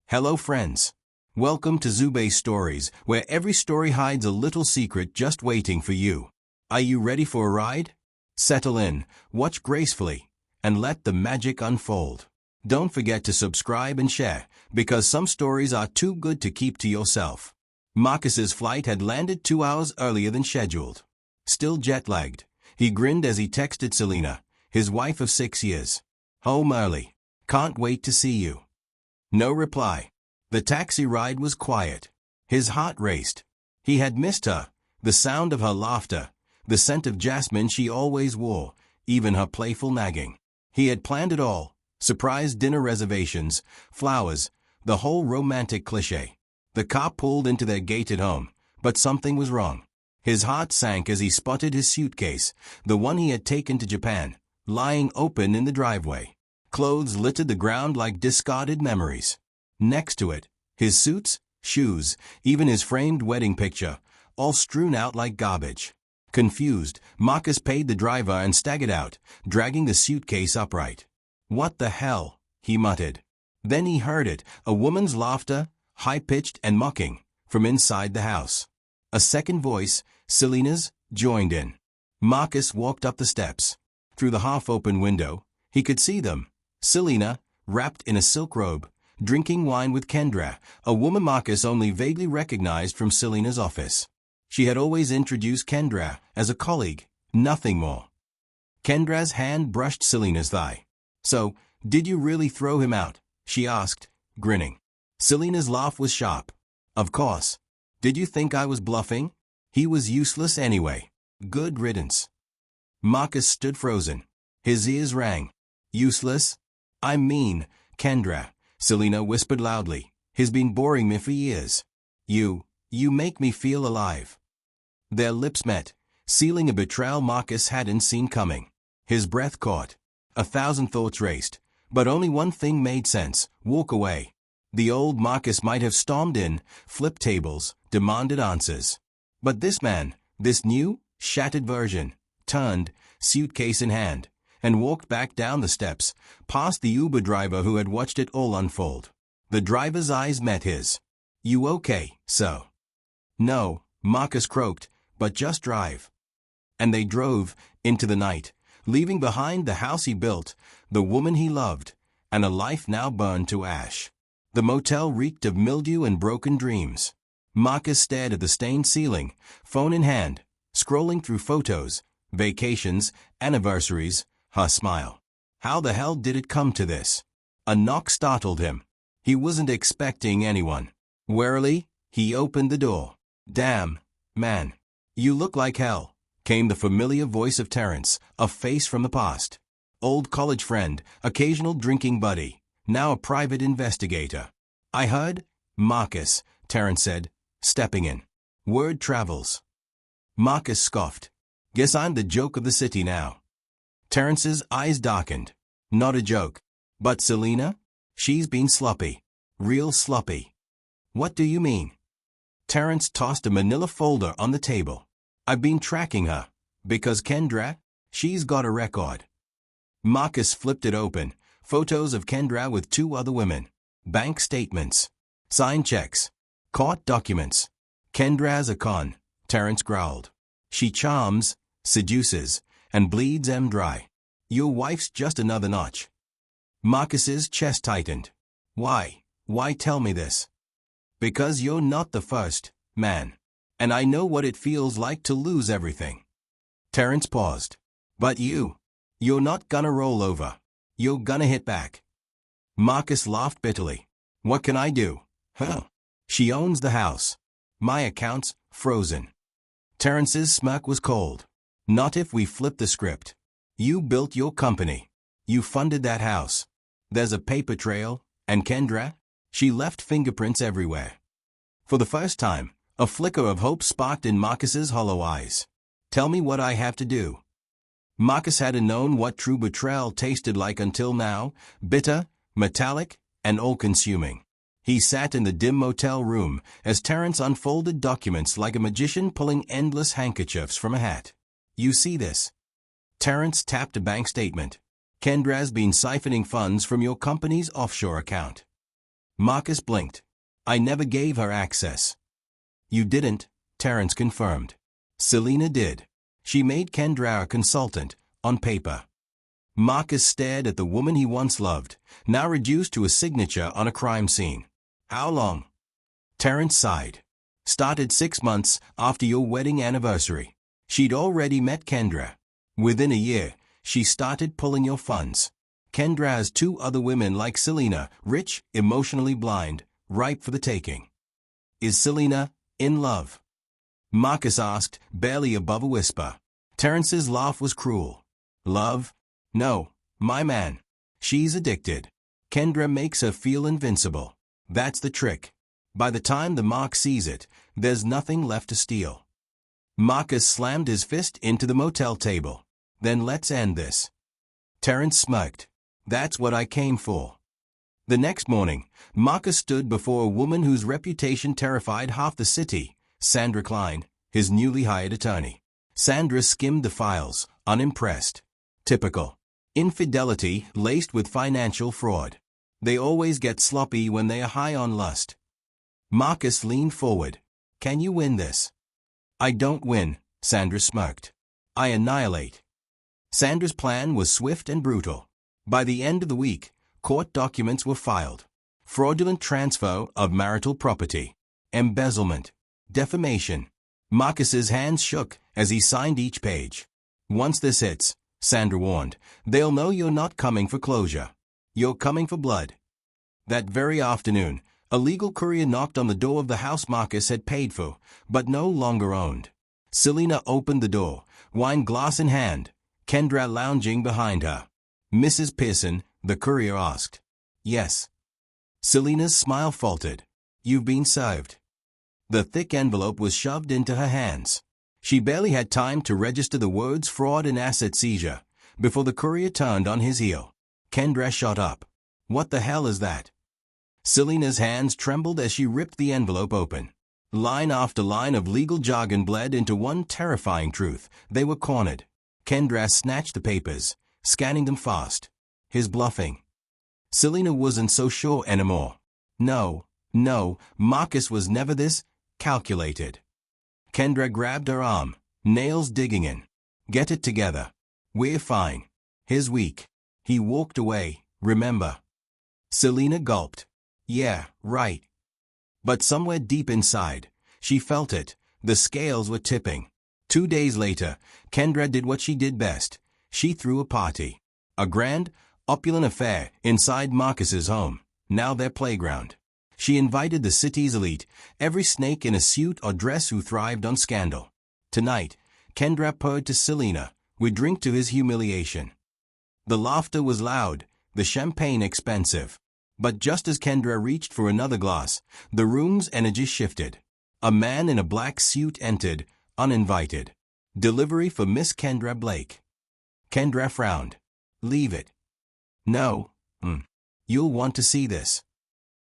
Hello friends. Welcome to Zube Stories, where every story hides a little secret just waiting for you. Are you ready for a ride? Settle in, watch gracefully, and let the magic unfold. Don't forget to subscribe and share, because some stories are too good to keep to yourself. Marcus's flight had landed 2 hours earlier than scheduled. Still jet-lagged, he grinned as he texted Selena, his wife of 6 years. Home early. Can't wait to see you. No reply. The taxi ride was quiet. His heart raced. He had missed her, the sound of her laughter, the scent of jasmine she always wore, even her playful nagging. He had planned it all, surprise dinner reservations, flowers, the whole romantic cliché. The car pulled into their gated home, but something was wrong. His heart sank as he spotted his suitcase, the one he had taken to Japan, lying open in the driveway. Clothes littered the ground like discarded memories. Next to it, his suits, shoes, even his framed wedding picture, all strewn out like garbage. Confused, Marcus paid the driver and staggered out, dragging the suitcase upright. "What the hell?" he muttered. Then he heard it, a woman's laughter, high-pitched and mocking, from inside the house. A second voice, Selena's, joined in. Marcus walked up the steps. Through the half-open window, he could see them. Selena, wrapped in a silk robe, drinking wine with Kendra, a woman Marcus only vaguely recognized from Selena's office. She had always introduced Kendra as a colleague, nothing more. Kendra's hand brushed Selena's thigh. "So, did you really throw him out?" she asked, grinning. Selena's laugh was sharp. "Of course. Did you think I was bluffing? He was useless anyway. Good riddance." Marcus stood frozen. His ears rang. "Useless? I mean, Kendra," Selena whispered loudly. "He's been boring me for years. You make me feel alive." Their lips met, sealing a betrayal Marcus hadn't seen coming. His breath caught. 1,000 thoughts raced, but only one thing made sense: walk away. The old Marcus might have stormed in, flipped tables, demanded answers. But this man, this new, shattered version, turned, suitcase in hand, and walked back down the steps, past the Uber driver who had watched it all unfold. The driver's eyes met his. "You okay, sir?" "No," Marcus croaked, "but just drive." And they drove, into the night, leaving behind the house he built, the woman he loved, and a life now burned to ash. The motel reeked of mildew and broken dreams. Marcus stared at the stained ceiling, phone in hand, scrolling through photos, vacations, anniversaries, her smile. How the hell did it come to this? A knock startled him. He wasn't expecting anyone. Warily, he opened the door. "Damn, man. You look like hell," came the familiar voice of Terrence, a face from the past. Old college friend, occasional drinking buddy, now a private investigator. "I heard?" "Marcus," Terrence said, stepping in. "Word travels." Marcus scoffed. "Guess I'm the joke of the city now." Terrence's eyes darkened. "Not a joke. But Selena? She's been sloppy. Real sloppy." "What do you mean?" Terrence tossed a manila folder on the table. "I've been tracking her. Because Kendra? She's got a record." Marcus flipped it open. Photos of Kendra with 2 other women. Bank statements. Signed checks. Court documents. "Kendra's a con," Terrence growled. "She charms, seduces, and bleeds em dry. Your wife's just another notch." Marcus's chest tightened. Why tell me this?" "Because you're not the first, man. And I know what it feels like to lose everything." Terrence paused. "But you're not gonna roll over. You're gonna hit back." Marcus laughed bitterly. "What can I do? Huh? She owns the house. My account's frozen." Terrence's smirk was cold. "Not if we flip the script. You built your company. You funded that house. There's a paper trail, and Kendra? She left fingerprints everywhere." For the first time, a flicker of hope sparked in Marcus's hollow eyes. "Tell me what I have to do." Marcus hadn't known what true betrayal tasted like until now, bitter, metallic, and all-consuming. He sat in the dim motel room as Terrence unfolded documents like a magician pulling endless handkerchiefs from a hat. "You see this?" Terrence tapped a bank statement. "Kendra's been siphoning funds from your company's offshore account." Marcus blinked. I never gave her access. You didn't, Terrence confirmed. Selena did. She made Kendra a consultant, on paper. Marcus stared at the woman he once loved, now reduced to a signature on a crime scene. How long? Terrence sighed. Started 6 months after your wedding anniversary. She'd already met Kendra. Within a year, she started pulling your funds. Kendra has 2 other women like Selena, rich, emotionally blind, ripe for the taking. Is Selena in love? Marcus asked, barely above a whisper. Terrence's laugh was cruel. Love? No, my man. She's addicted. Kendra makes her feel invincible. That's the trick. By the time the mark sees it, there's nothing left to steal. Marcus slammed his fist into the motel table. Then let's end this. Terrence smirked. That's what I came for. The next morning, Marcus stood before a woman whose reputation terrified half the city, Sandra Klein, his newly hired attorney. Sandra skimmed the files, unimpressed. Typical. Infidelity laced with financial fraud. They always get sloppy when they are high on lust. Marcus leaned forward. Can you win this? I don't win, Sandra smirked. I annihilate. Sandra's plan was swift and brutal. By the end of the week, court documents were filed. Fraudulent transfer of marital property. Embezzlement. Defamation. Marcus's hands shook as he signed each page. Once this hits, Sandra warned, they'll know you're not coming for closure. You're coming for blood. That very afternoon, a legal courier knocked on the door of the house Marcus had paid for, but no longer owned. Selena opened the door, wine glass in hand, Kendra lounging behind her. Mrs. Pearson, the courier asked. Yes. Selena's smile faltered. You've been served. The thick envelope was shoved into her hands. She barely had time to register the words fraud and asset seizure before the courier turned on his heel. Kendra shot up. What the hell is that? Selena's hands trembled as she ripped the envelope open. Line after line of legal jargon bled into one terrifying truth. They were cornered. Kendra snatched the papers, scanning them fast. His bluffing. Selena wasn't so sure anymore. No, Marcus was never this calculated. Kendra grabbed her arm, nails digging in. Get it together. We're fine. He's weak. He walked away, remember. Selena gulped. Yeah, right. But somewhere deep inside, she felt it. The scales were tipping. 2 days later, Kendra did what she did best. She threw a party. A grand, opulent affair inside Marcus's home, now their playground. She invited the city's elite, every snake in a suit or dress who thrived on scandal. Tonight, Kendra purred to Selena, we drink to his humiliation. The laughter was loud, the champagne expensive. But just as Kendra reached for another glass, the room's energy shifted. A man in a black suit entered, uninvited. Delivery for Miss Kendra Blake. Kendra frowned. Leave it. No. You'll want to see this.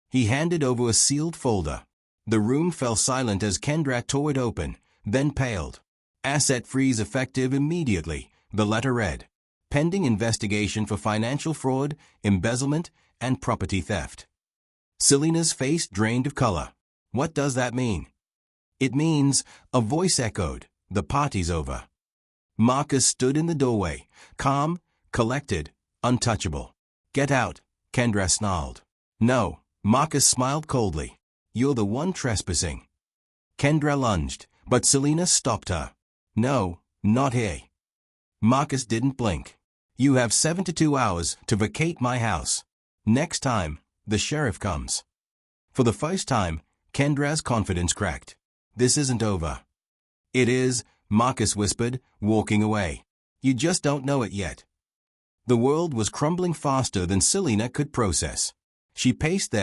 He handed over a sealed folder. The room fell silent as Kendra tore it open, then paled. Asset freeze effective immediately, the letter read. Pending investigation for financial fraud, embezzlement, and property theft. Selena's face drained of color. What does that mean? It means, a voice echoed, the party's over. Marcus stood in the doorway, calm, collected, untouchable. Get out, Kendra snarled. No, Marcus smiled coldly. You're the one trespassing. Kendra lunged, but Selena stopped her. No, not here. Marcus didn't blink. You have 72 hours to vacate my house. Next time, the sheriff comes. For the first time, Kendra's confidence cracked. This isn't over. It is, Marcus whispered, walking away. You just don't know it yet. The world was crumbling faster than Selena could process. She paced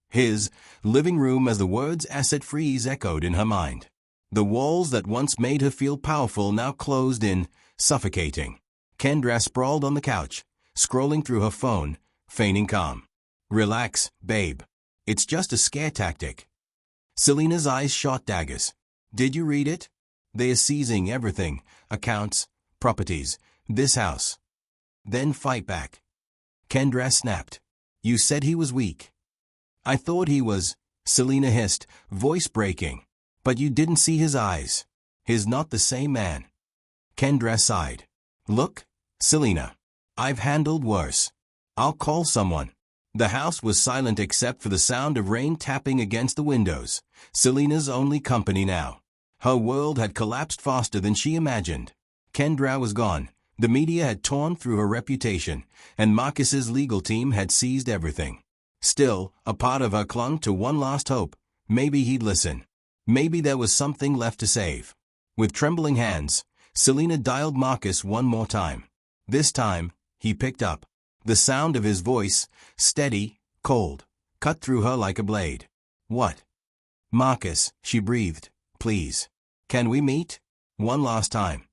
his living room as the words asset freeze echoed in her mind. The walls that once made her feel powerful now closed in, suffocating. Kendra sprawled on the couch, scrolling through her phone, feigning calm. Relax, babe. It's just a scare tactic. Selena's eyes shot daggers. Did you read it? They are seizing everything, accounts, properties, this house. Then fight back. Kendra snapped. You said he was weak. I thought he was, Selena hissed, voice breaking. But you didn't see his eyes. He's not the same man. Kendra sighed. Look, Selena. I've handled worse. I'll call someone. The house was silent except for the sound of rain tapping against the windows. Selena's only company now. Her world had collapsed faster than she imagined. Kendra was gone. The media had torn through her reputation, and Marcus's legal team had seized everything. Still, a part of her clung to one last hope. Maybe he'd listen. Maybe there was something left to save. With trembling hands, Selena dialed Marcus one more time. This time, he picked up. The sound of his voice, steady, cold, cut through her like a blade. What? Marcus, she breathed. Please. Can we meet? One last time.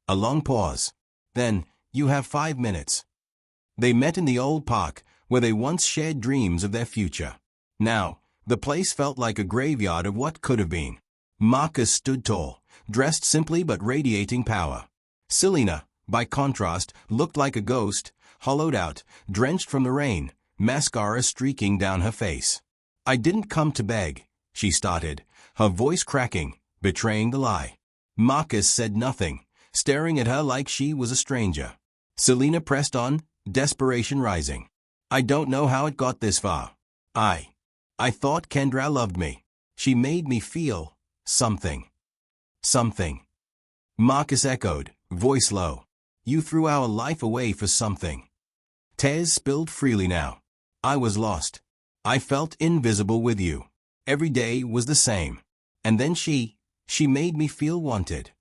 A long pause. Then, you have 5 minutes. They met in the old park, where they once shared dreams of their future. Now, the place felt like a graveyard of what could have been. Marcus stood tall, dressed simply but radiating power. Selena, by contrast, looked like a ghost, hollowed out, drenched from the rain, mascara streaking down her face. I didn't come to beg, she started, her voice cracking, betraying the lie. Marcus said nothing, staring at her like she was a stranger. Selena pressed on, desperation rising. I don't know how it got this far. I thought Kendra loved me. She made me feel something. Something. Marcus echoed, voice low. You threw our life away for something. Tears spilled freely now. I was lost. I felt invisible with you. Every day was the same. And then she made me feel wanted.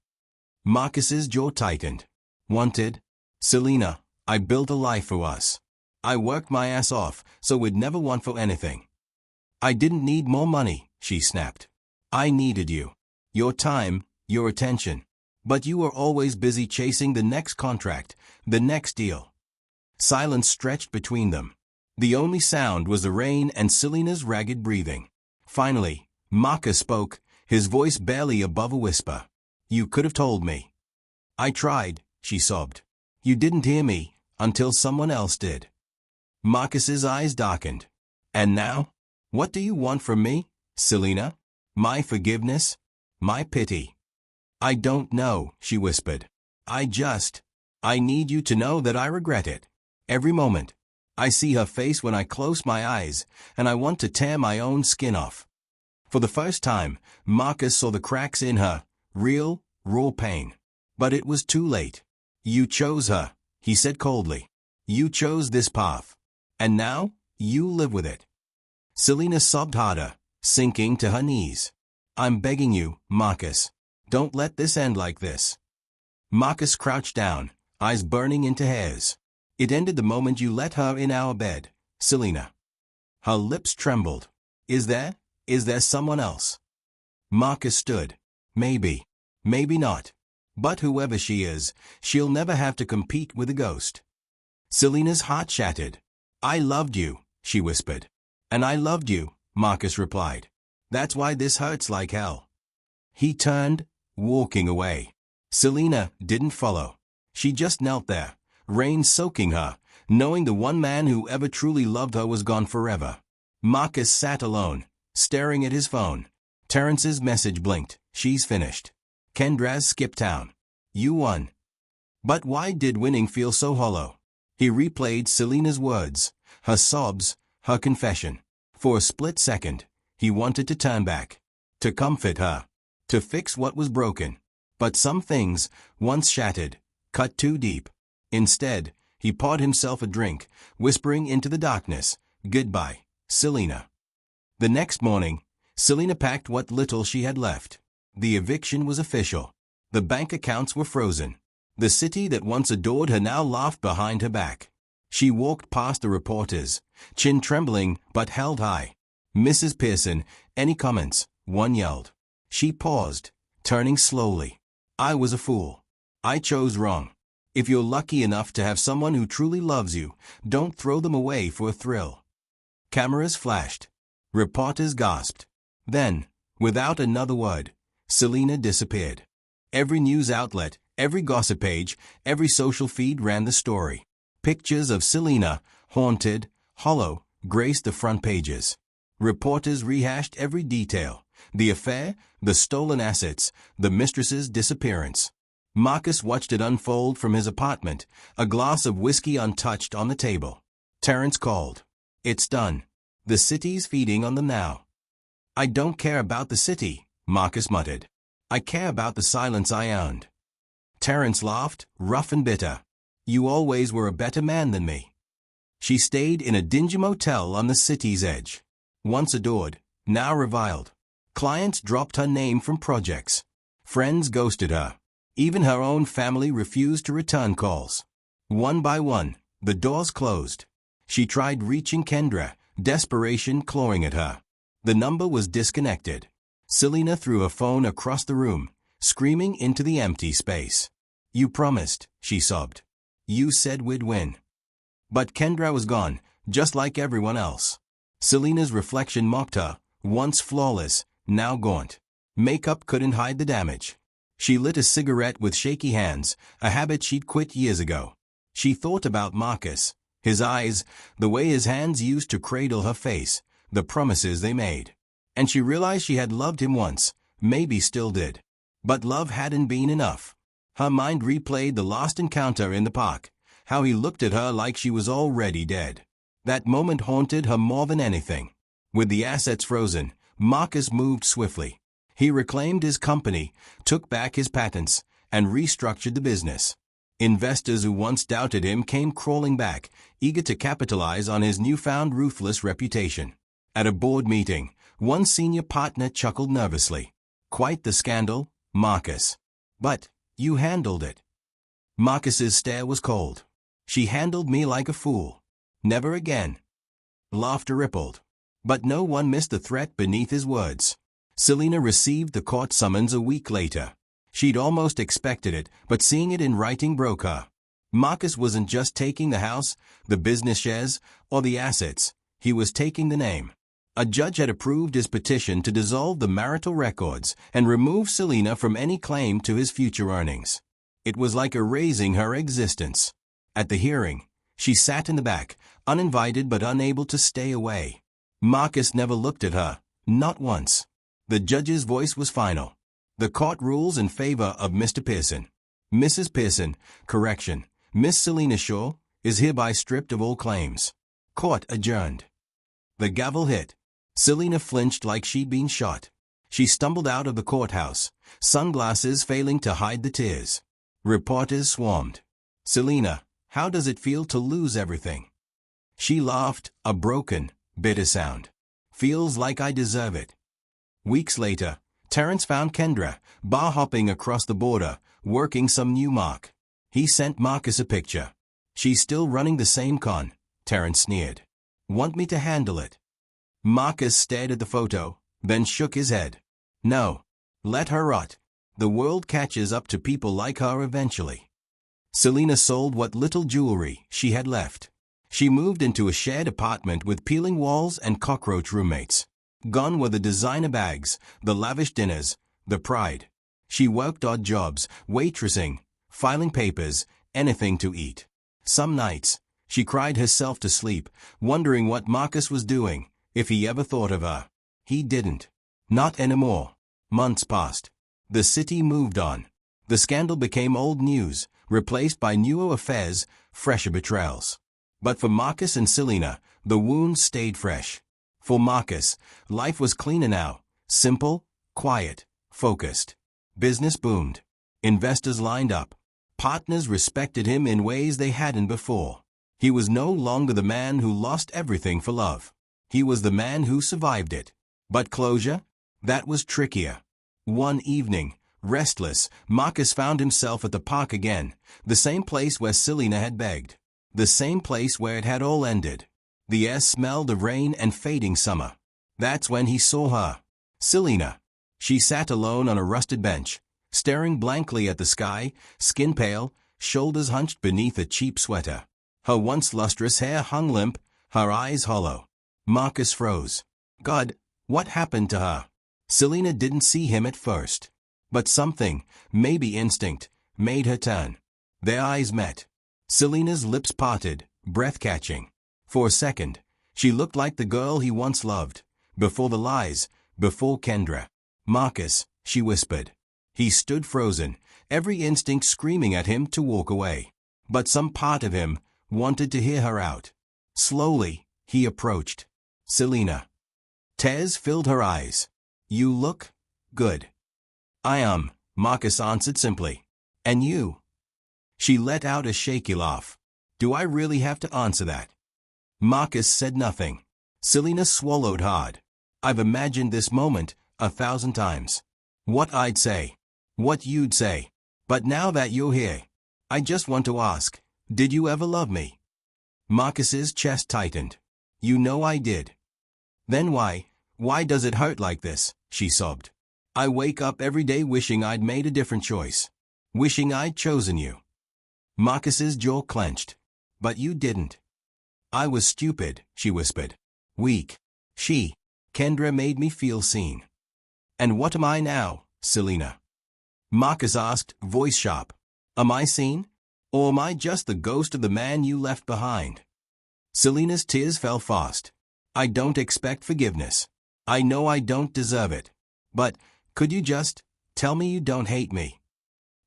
Marcus's jaw tightened. Wanted? Selena, I built a life for us. I worked my ass off, so we'd never want for anything. I didn't need more money, she snapped. I needed you. Your time, your attention. But you were always busy chasing the next contract, the next deal. Silence stretched between them. The only sound was the rain and Selena's ragged breathing. Finally, Marcus spoke, his voice barely above a whisper. You could have told me. I tried, she sobbed. You didn't hear me, until someone else did. Marcus's eyes darkened. And now? What do you want from me, Selena? My forgiveness? My pity? I don't know, she whispered. I need you to know that I regret it. Every moment. I see her face when I close my eyes, and I want to tear my own skin off. For the first time, Marcus saw the cracks in her, real, raw pain. But it was too late. You chose her, he said coldly. You chose this path. And now, you live with it. Selena sobbed harder, sinking to her knees. I'm begging you, Marcus. Don't let this end like this. Marcus crouched down, eyes burning into hairs. It ended the moment you let her in our bed, Selena. Her lips trembled. Is there someone else? Marcus stood. Maybe. Maybe not. But whoever she is, she'll never have to compete with a ghost. Selena's heart shattered. I loved you, she whispered. And I loved you, Marcus replied. That's why this hurts like hell. He turned, walking away. Selena didn't follow. She just knelt there, rain soaking her, knowing the one man who ever truly loved her was gone forever. Marcus sat alone, staring at his phone. Terrence's message blinked. She's finished. Kendra's skipped town. You won. But why did winning feel so hollow? He replayed Selena's words, her sobs, her confession. For a split second, he wanted to turn back, to comfort her, to fix what was broken. But some things, once shattered, cut too deep. Instead, he poured himself a drink, whispering into the darkness, Goodbye, Selena. The next morning, Selena packed what little she had left. The eviction was official. The bank accounts were frozen. The city that once adored her now laughed behind her back. She walked past the reporters, chin trembling but held high. Mrs. Pearson, any comments? One yelled. She paused, turning slowly. I was a fool. I chose wrong. If you're lucky enough to have someone who truly loves you, don't throw them away for a thrill. Cameras flashed. Reporters gasped. Then, without another word, Selena disappeared. Every news outlet, every gossip page, every social feed ran the story. Pictures of Selena, haunted, hollow, graced the front pages. Reporters rehashed every detail: the affair, the stolen assets, the mistress's disappearance. Marcus watched it unfold from his apartment, a glass of whiskey untouched on the table. Terrence called. "It's done. The city's feeding on them now." "I don't care about the city," Marcus muttered. "I care about the silence I earned." Terrence laughed, rough and bitter. "You always were a better man than me." She stayed in a dingy motel on the city's edge. Once adored, now reviled. Clients dropped her name from projects. Friends ghosted her. Even her own family refused to return calls. One by one, the doors closed. She tried reaching Kendra, desperation clawing at her. The number was disconnected. Selena threw her phone across the room, screaming into the empty space. "You promised," she sobbed. "You said we'd win." But Kendra was gone, just like everyone else. Selena's reflection mocked her, once flawless, now gaunt. Makeup couldn't hide the damage. She lit a cigarette with shaky hands, a habit she'd quit years ago. She thought about Marcus, his eyes, the way his hands used to cradle her face, the promises they made. And she realized she had loved him once, maybe still did. But love hadn't been enough. Her mind replayed the last encounter in the park, how he looked at her like she was already dead. That moment haunted her more than anything. With the assets frozen, Marcus moved swiftly. He reclaimed his company, took back his patents, and restructured the business. Investors who once doubted him came crawling back, eager to capitalize on his newfound ruthless reputation. At a board meeting, one senior partner chuckled nervously. "Quite the scandal, Marcus. But you handled it." Marcus's stare was cold. "She handled me like a fool. Never again." Laughter rippled. But no one missed the threat beneath his words. Selena received the court summons a week later. She'd almost expected it, but seeing it in writing broke her. Marcus wasn't just taking the house, the business shares, or the assets. He was taking the name. A judge had approved his petition to dissolve the marital records and remove Selena from any claim to his future earnings. It was like erasing her existence. At the hearing, she sat in the back, uninvited but unable to stay away. Marcus never looked at her, not once. The judge's voice was final. "The court rules in favor of Mr. Pearson. Mrs. Pearson, correction, Miss Selena Shaw, is hereby stripped of all claims." Court adjourned. The gavel hit. Selena flinched like she'd been shot. She stumbled out of the courthouse, sunglasses failing to hide the tears. Reporters swarmed. "Selena, how does it feel to lose everything?" She laughed, a broken, bitter sound. "Feels like I deserve it." Weeks later, Terrence found Kendra, bar-hopping across the border, working some new mark. He sent Marcus a picture. "She's still running the same con," Terrence sneered. "Want me to handle it?" Marcus stared at the photo, then shook his head. "No. Let her rot. The world catches up to people like her eventually." Selena sold what little jewelry she had left. She moved into a shared apartment with peeling walls and cockroach roommates. Gone were the designer bags, the lavish dinners, the pride. She worked odd jobs, waitressing, filing papers, anything to eat. Some nights, she cried herself to sleep, wondering what Marcus was doing, if he ever thought of her. He didn't. Not anymore. Months passed. The city moved on. The scandal became old news, replaced by newer affairs, fresher betrayals. But for Marcus and Selena, the wounds stayed fresh. For Marcus, life was cleaner now, simple, quiet, focused. Business boomed. Investors lined up. Partners respected him in ways they hadn't before. He was no longer the man who lost everything for love. He was the man who survived it. But closure? That was trickier. One evening, restless, Marcus found himself at the park again, the same place where Selena had begged. The same place where it had all ended. The air smelled of rain and fading summer. That's when he saw her. Selena. She sat alone on a rusted bench, staring blankly at the sky, skin pale, shoulders hunched beneath a cheap sweater. Her once lustrous hair hung limp, her eyes hollow. Marcus froze. God, what happened to her? Selena didn't see him at first. But something, maybe instinct, made her turn. Their eyes met. Selena's lips parted, breath catching. For a second, she looked like the girl he once loved, Before the lies, before Kendra. Marcus, she whispered. He stood frozen, every instinct screaming at him to walk away. But some part of him wanted to hear her out. Slowly, he approached. Selena. Tears filled her eyes. You look good. I am, Marcus answered simply. And you? She let out a shaky laugh. Do I really have to answer that? Marcus said nothing. Selena swallowed hard. I've imagined this moment 1,000 times. What I'd say. What you'd say. But now that you're here, I just want to ask, did you ever love me? Marcus's chest tightened. You know I did. Then why does it hurt like this? She sobbed. I wake up every day wishing I'd made a different choice. Wishing I'd chosen you. Marcus's jaw clenched. But you didn't. I was stupid, she whispered. Weak. Kendra made me feel seen. And what am I now, Selena? Marcus asked, voice sharp. Am I seen? Or am I just the ghost of the man you left behind? Selena's tears fell fast. I don't expect forgiveness. I know I don't deserve it. But, could you just tell me you don't hate me?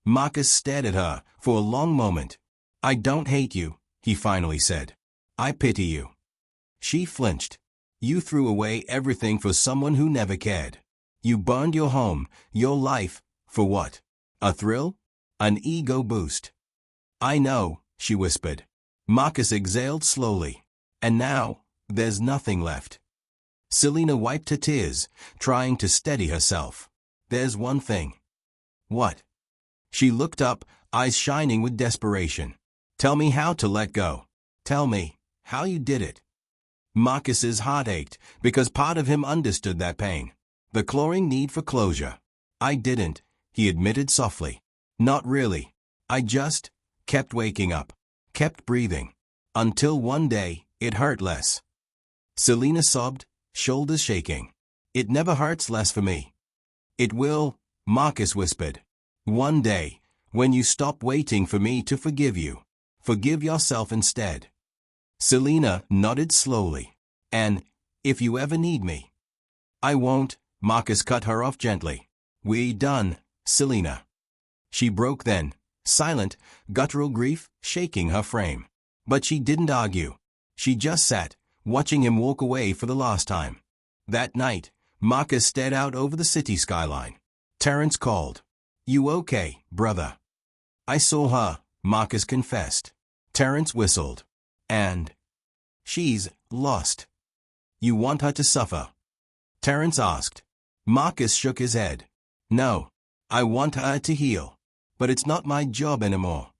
Marcus stared at her for a long moment. I don't hate you, he finally said. I pity you. She flinched. You threw away everything for someone who never cared. You burned your home, your life, for what? A thrill? An ego boost? I know, she whispered. Marcus exhaled slowly. And now, there's nothing left. Selena wiped her tears, trying to steady herself. There's one thing. What? She looked up, eyes shining with desperation. Tell me how to let go. Tell me how you did it. Marcus's heart ached because part of him understood that pain. The clawing need for closure. I didn't, he admitted softly. Not really. I just kept waking up, kept breathing. Until one day, it hurt less. Selena sobbed, shoulders shaking. It never hurts less for me. It will, Marcus whispered. One day, when you stop waiting for me to forgive you. Forgive yourself instead. Selena nodded slowly. And, if you ever need me. I won't, Marcus cut her off gently. We done, Selena. She broke then, silent, guttural grief shaking her frame. But she didn't argue. She just sat, watching him walk away for the last time. That night, Marcus stared out over the city skyline. Terrence called. You okay, brother? I saw her, Marcus confessed. Terrence whistled. And she's lost. You want her to suffer? Terrence asked. Marcus shook his head. No, I want her to heal. But it's not my job anymore.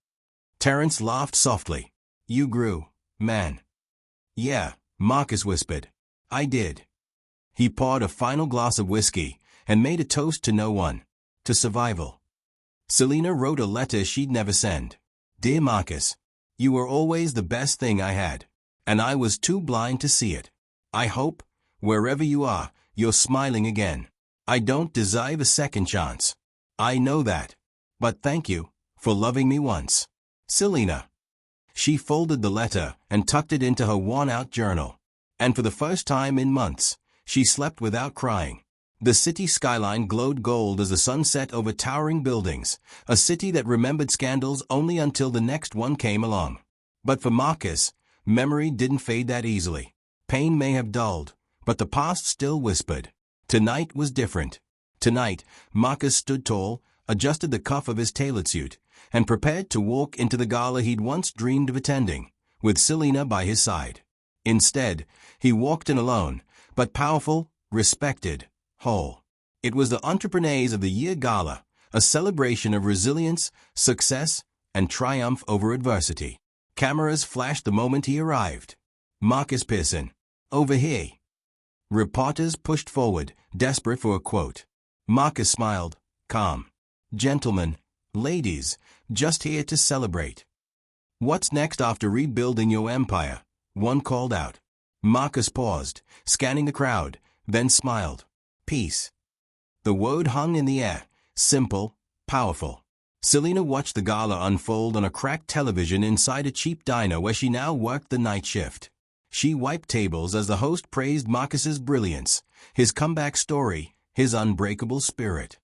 Terrence laughed softly. You grew, man. Yeah, Marcus whispered. I did. He poured a final glass of whiskey and made a toast to no one. To survival. Selena wrote a letter she'd never send. Dear Marcus, you were always the best thing I had. And I was too blind to see it. I hope, wherever you are, you're smiling again. I don't deserve a second chance. I know that. But thank you for loving me once. Selena. She folded the letter and tucked it into her worn-out journal. And for the first time in months, she slept without crying. The city skyline glowed gold as the sun set over towering buildings, a city that remembered scandals only until the next one came along. But for Marcus, memory didn't fade that easily. Pain may have dulled, but the past still whispered. Tonight was different. Tonight, Marcus stood tall, adjusted the cuff of his tailored suit, and prepared to walk into the gala he'd once dreamed of attending, with Selena by his side. Instead, he walked in alone, but powerful, respected, whole. It was the Entrepreneurs of the Year Gala, a celebration of resilience, success, and triumph over adversity. Cameras flashed the moment he arrived. Marcus Pearson. Over here. Reporters pushed forward, desperate for a quote. Marcus smiled, calm. Gentlemen, ladies, just here to celebrate. What's next after rebuilding your empire? One called out. Marcus paused, scanning the crowd, then smiled. Peace. The word hung in the air, simple, powerful. Selena watched the gala unfold on a cracked television inside a cheap diner where she now worked the night shift. She wiped tables as the host praised Marcus's brilliance, his comeback story, his unbreakable spirit.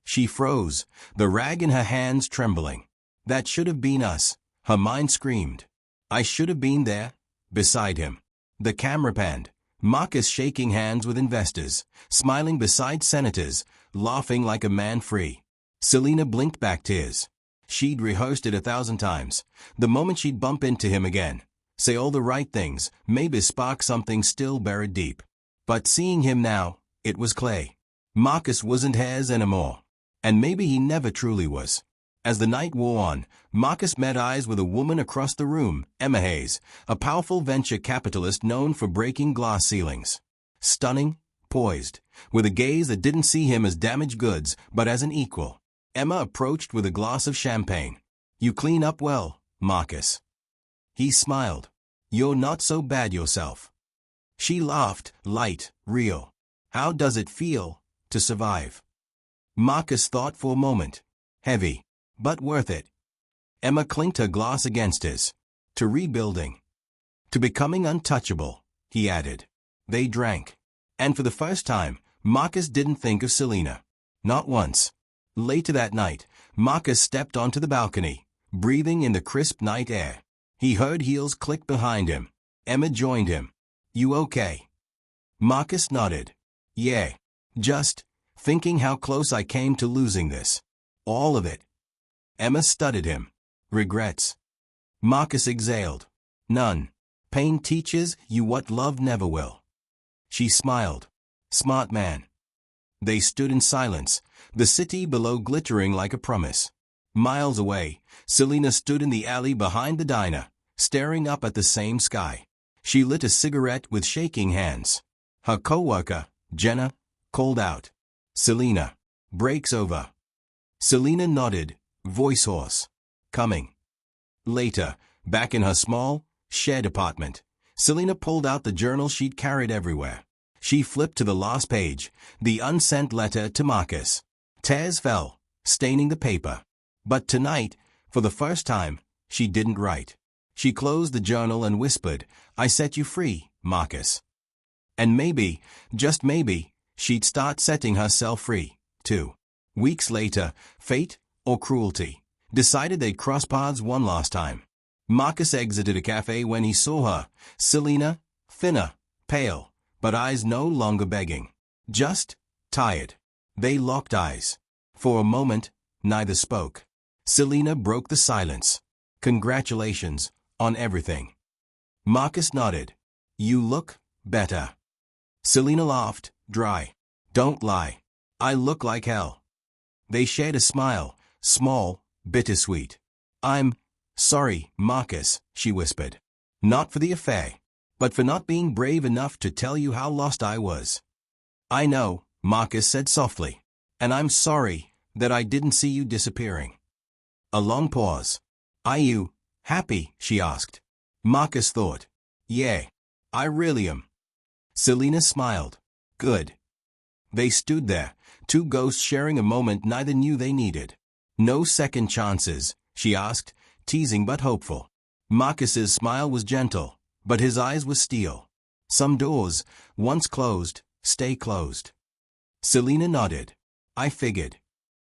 She froze, the rag in her hands trembling. That should have been us, her mind screamed. I should have been there, beside him. The camera panned, Marcus shaking hands with investors, smiling beside senators, laughing like a man free. Selena blinked back tears. She'd rehearsed it 1,000 times. The moment she'd bump into him again, say all the right things, maybe spark something still buried deep. But seeing him now, it was clay. Marcus wasn't hers anymore. And maybe he never truly was. As the night wore on, Marcus met eyes with a woman across the room, Emma Hayes, a powerful venture capitalist known for breaking glass ceilings. Stunning, poised, with a gaze that didn't see him as damaged goods, but as an equal. Emma approached with a glass of champagne. You clean up well, Marcus. He smiled. You're not so bad yourself. She laughed, light, real. How does it feel to survive? Marcus thought for a moment. Heavy, but worth it. Emma clinked her glass against his. To rebuilding. To becoming untouchable, he added. They drank. And for the first time, Marcus didn't think of Selena. Not once. Later that night, Marcus stepped onto the balcony, breathing in the crisp night air. He heard heels click behind him. Emma joined him. You okay? Marcus nodded. Yeah. Just thinking how close I came to losing this. All of it. Emma studied him. Regrets? Marcus exhaled. None. Pain teaches you what love never will. She smiled. Smart man. They stood in silence, the city below glittering like a promise. Miles away, Selena stood in the alley behind the diner, staring up at the same sky. She lit a cigarette with shaking hands. Her co-worker, Jenna, called out. Selena. Break's over. Selena nodded, voice hoarse. Coming. Later, back in her small, shared apartment, Selena pulled out the journal she'd carried everywhere. She flipped to the last page, the unsent letter to Marcus. Tears fell, staining the paper. But tonight, for the first time, she didn't write. She closed the journal and whispered, I set you free, Marcus. And maybe, just maybe, she'd start setting herself free, too. Weeks later, fate, or cruelty, decided they'd cross paths one last time. Marcus exited a cafe when he saw her, Selena, thinner, pale, but eyes no longer begging. Just tired. They locked eyes. For a moment, neither spoke. Selena broke the silence. Congratulations, on everything. Marcus nodded. You look better. Selena laughed, dry. Don't lie. I look like hell. They shared a smile, small, bittersweet. I'm sorry, Marcus, she whispered. Not for the affair, but for not being brave enough to tell you how lost I was. I know, Marcus said softly. And I'm sorry that I didn't see you disappearing. A long pause. Are you happy? She asked. Marcus thought. Yeah, I really am. Selena smiled. Good. They stood there, two ghosts sharing a moment neither knew they needed. No second chances, she asked, teasing but hopeful. Marcus's smile was gentle, but his eyes were steel. Some doors, once closed, stay closed. Selena nodded. I figured.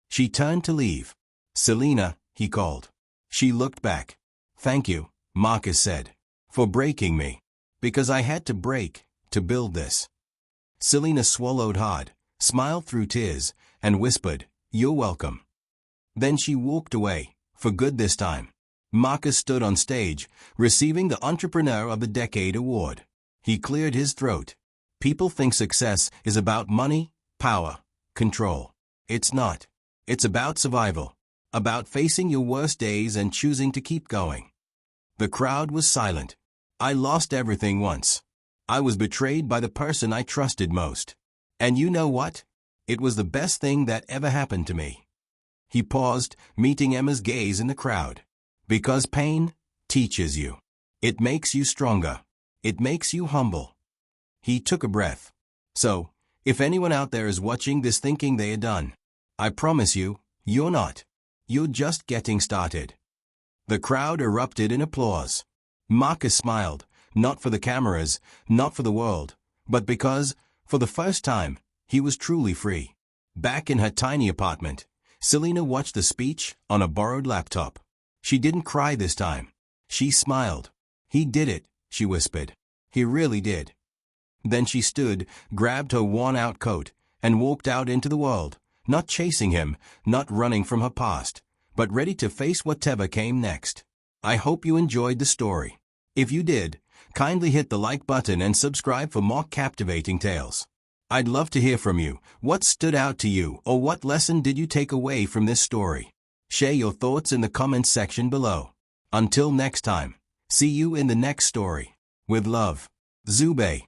She turned to leave. Selena, he called. She looked back. Thank you, Marcus said, for breaking me. Because I had to break, to build this. Selena swallowed hard, smiled through tears, and whispered, You're welcome. Then she walked away, for good this time. Marcus stood on stage, receiving the Entrepreneur of the Decade award. He cleared his throat. People think success is about money, power, control. It's not. It's about survival. About facing your worst days and choosing to keep going. The crowd was silent. I lost everything once. I was betrayed by the person I trusted most. And you know what? It was the best thing that ever happened to me. He paused, meeting Emma's gaze in the crowd. Because pain teaches you. It makes you stronger. It makes you humble. He took a breath. So, if anyone out there is watching this thinking they are done, I promise you, you're not. You're just getting started. The crowd erupted in applause. Marcus smiled, Not for the cameras, not for the world, but because, for the first time, he was truly free. Back in her tiny apartment, Selena watched the speech on a borrowed laptop. She didn't cry this time. She smiled. "He did it," she whispered. "He really did." Then she stood, grabbed her worn-out coat, and walked out into the world, not chasing him, not running from her past, but ready to face whatever came next. I hope you enjoyed the story. If you did, kindly hit the like button and subscribe for more captivating tales. I'd love to hear from you. What stood out to you, or what lesson did you take away from this story? Share your thoughts in the comments section below. Until next time, see you in the next story. With love, Zubay.